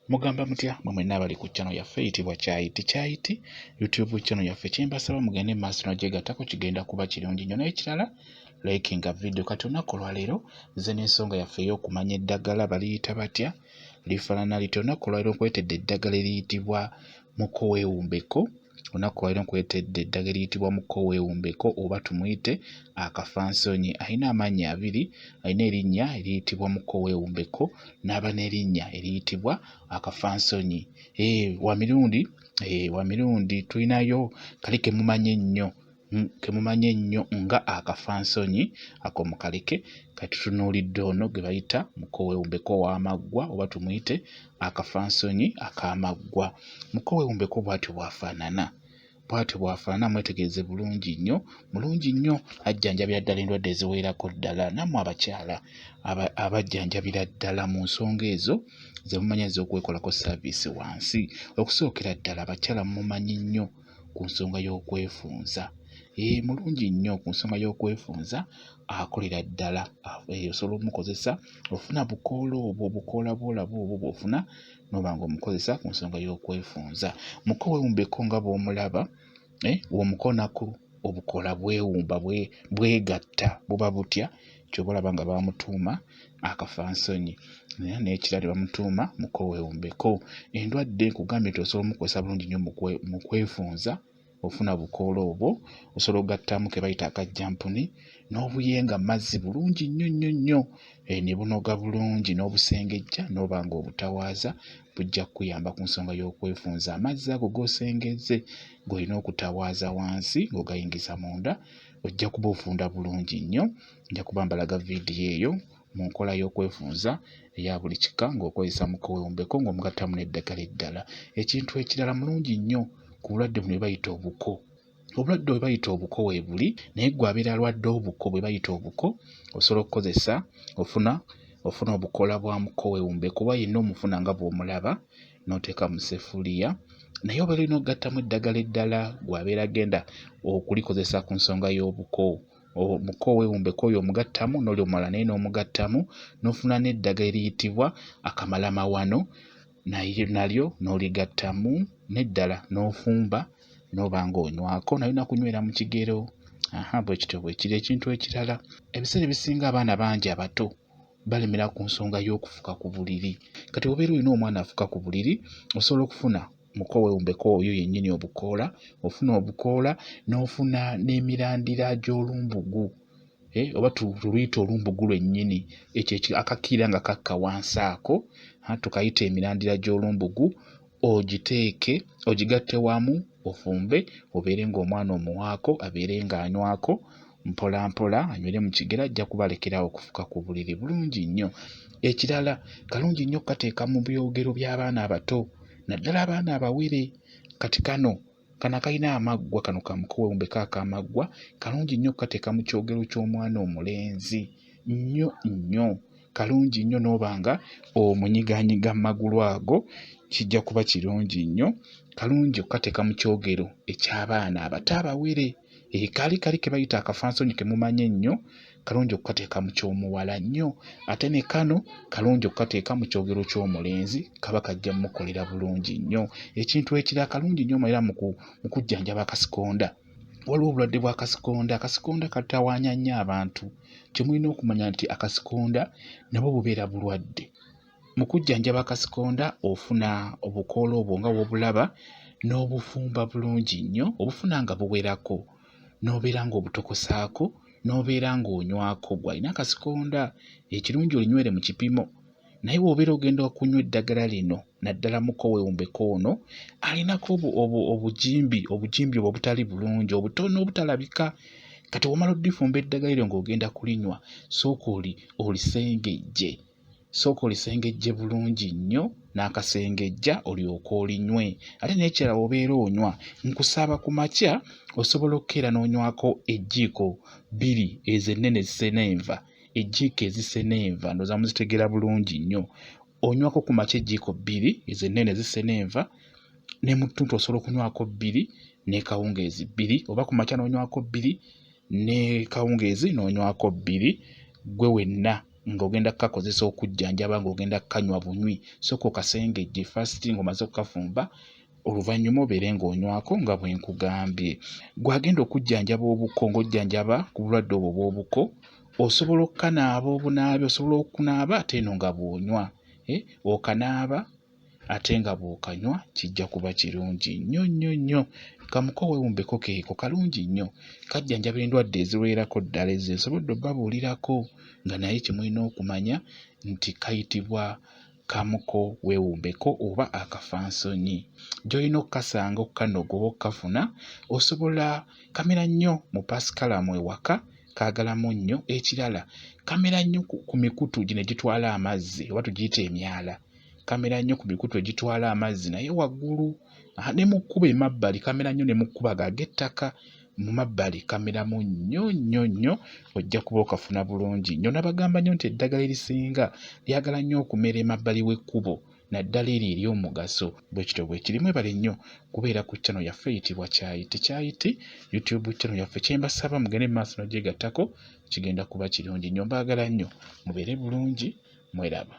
Mugamba mutya mwe mwenna abali ku channel yaffe eyitibwa Kyayiti YouTube channel yaffe kyembasaba mugende maaso n'ogyegattako kigenda kuba kirungi nnyo n'ekirala likinga video kati olunaku olwaleero nze n'ensonga yaffe ey'okumanya eddagala baliyita batya lifaanana litya olunaku olwaleero nkwetedde eddagala eriyitibwa mukoweewumbeko olunaku olwaleero nkwetedde eddagala eriyitibwa mukoweewumbeko oba tumuyite akafansonyi ayina amannya abiri ayina erinnya eriyitibwa mukoweewumbeko n'aba n'erinnya eriyitibwa akafansonyi wa mirundi tulinayo kali kemumanye ennyo nga akafansonyi ak'omukaleke kati tutunuulidde ono gwe bayita mukoweewumbeko ow'amaggwa oba tumuyite akafansonyi ak'amaggwa. Mukoweewumbeko bw'atyo bw'afaanana mwetegereze bulungi nnyo mulungi nnyo ajjanjabira ddala endwadde eziwererako ddala nammwe abakyala abajjanjabira ddala mu nsonga ezo ze mumanyi ez'okwekolako saaviisi wansi. Okusookera ddala abakyala mumanyi nnyo ku nsonga y'okwefunza mulungi nnyo ku nsonga y'okwefunza akolera ddala osobola omukozesa ofuna obukoola bw'olaba obwo bw'ofuna n'oba ng'omukozesa ku nsonga y'okwefunza. Mukoweewumbeko nga bw'omulaba w'omukonaku obukoola bwewumba bwegatta buba butya ky'oba olaba nga bamutuuma akafansonyi n'ekirala bamutuuma mukoweewumbeko. Endwadde nkugambye nti osobola omukozesa bulungi nnyo mu kwefunza ofuna bukoola obwo osobola okugattamu ke bayita akajjampuni n'obuyenga mazzi bulungi nnyo ne bunoga bulungi n'obusengejja n'oba ng'obutawaaza bujja kukuyamba ku nsonga y'okwefunza. Amazzi ago g'osengezze g'olina okutawaaza wansi ng'ogayingiza munda ojja kuba ofunda bulungi nnyo. Nja kuba mbalaga vidiyo eyo mu nkola y'okwefunza eya buli kika ng'okozesa mukoweewumbeko ng'omugattamu n'eddagala eddala. Ekintu ekirala mulungi nnyo ku bulwadde buno bwe bayita obuko. Obulwadde bwe bayita obuko weebuli naye gwe abeera alwadde obuko bwe bayita obuko osobola okukozesa ofuna obukoola bwa mukoweewumbeko oba yenna omufuna nga bw'omulaba n'oteeka mu seffuliya naye obeera olina okugattamu eddagala eddala gwe abeera agenda okulikozesa ku nsonga y'obuko. Mukoweewumbeko oyo omugattamu n'oli omulala naye n'omugattamu n'ofuna n'eddagala eriyitibwa akamalamawano nalyo n'oligattamu n'eddala n'ofumba n'oba ng'onywako naye nakunywera mu kigero bwe kityo bwe kiri. Ekintu ekirala ebiseera ebisinga abaana bangi abato balemera ku nsonga y'okufuka ku buliri. Kati obeera olina omwana afuka ku buliri osobola okufuna mukoweewumbeko oyo yennyini obukoola ofuna obukoola n'ofuna n'emirandira gy'olumbugu oba tuluyita olumbugu lwennyini ekyo akakiira nga kakka wansi ako tukayita emirandira gy'olumbugu ogiteeke ogigatte wamu ofumbe obeere ng'omwana omuwaako abeere ng'anywako mpola mpola anywere mu kigera ajja kubalekerawo okufuka ku buliri bulungi nnyo. Ekirala kalungi nnyo okukateeka mu byogero by'abaana abato naddala abaana abawere. Kati kano akalina amaggwa kano ka mukoweewumbeko ak'amaggwa kalungi nnyo okukateeka mu kyogero ky'omwana omulenzi nnyo kalungi nnyo n'oba nga omunyiganyiga mu magulu ago kijja kuba kirungi nnyo. Kalungi okukateeka mu kyogero eky'abaana abato abawere kali ke bayita akafansonyi ke mumanye ennyo kalungi okukateeka mu ky'omuwala nnyo ate ne kano kalungi okukateeka mu kyogero ky'omulenzi kaba kajja mukolera bulungi nnyo. Ekintu ekirala kalungi nnyo era mu kujjanjaba akasikonda. Waliwo obulwadde bwa kasikonda. Akasikonda katawaanya nnyo abantu. Kye mulina okumanya nti akasikonda nabwo bubeera bulwadde. Mu kujjanjaba akasikonda ofuna obukoola obwo nga bw'obulaba n'obufumba bulungi nnyo obufuna nga buwerako n'obeera ng'obutokosaako n'obeera ng'onywako gw'alina akasikonda. Ekirungi olinywere mu kipimo naye bw'obeera ogenda okunywa eddagala lino naddala mukoweewumbeko ono alinako obujimbi obwo obutali bulungi obutono obutalabika. Kati w'omala oddifumba eddagala eryo ng'ogenda kulinywa sooka olisengejje bulungi nnyo n'akasengejja olyoke olinywe. Ate n'ekirala obeera onywa nkusaba ku makya osobola okukeera n'onywako ejjiiko 2 ez'ennene zisenenva ejjiiko ezisenenva ndowooza muzitegeera bulungi nnyo. Onywako ku makya ejjiiko 2 ez'ennene zisenenva ne mu ttuntu osobola okunywako 2 ne kawungeezi 2 oba ku makya n'onywako 2 ne kawungeezi n'onywako 2 gwe wenna ng'ogenda kukakozesa okujjanjaba ng'ogenda kukanywa bunywi, sooka okasengejje first ng'omaze okukafumba, oluvannyuma obeere ng'onywako nga bwe nkugambye. Gw'agenda okujjanjaba obuko ng'ojjanjaba ku bulwadde obwo bw'obuko, osobola okukanaaba obunaabi, osobola okunaaba ate eno nga bw'onywa. Okanaaba ate nga bw'okanywa kijja kuba kirungi nnyo nnyo nnyo. Kamuko weewumbeko keeko kalungi nnyo, kajjanjaba endwadde eziwererako ddala ezo nsobodde obbabuulirako, nga naye kye mulina okumanya nti kayitibwa kamuko weewumbeko oba akafansonyi. Gy'olina okukasanga okukanoga oba okukafuna, osobola kamera nnyo mu pasikalamu ewaka, kaagalamu nnyo. Ekirala kamera nnyo ku mikutu gino egitwala amazzi oba tugiyita emyala, kamera nnyo ku mikutu egitwala amazzi naye waggulu, ne mu kkubo emabbali kamera nnyo, ne mu kkubo ag'ettaka mu mabbali kameramu nnyo nnyo nnyo, ojja kuba okafuna bulungi nnyo. Nabagamba nnyo nti eddagala erisinga lyagala nnyo okumera emabbali w'ekkubo, naddala eryo ery'omugaso. Bwe kityo bwe kiri. Mwebale nnyo kubeera ku channel yaffe eyitibwa Kyayiti. Kyayiti YouTube channel yaffe. Kye mbasaba mugende mu maaso n'ogyegattako, kigenda kuba kirungi nnyo. Mbaagala nnyo mubeere bulungi, mweraba.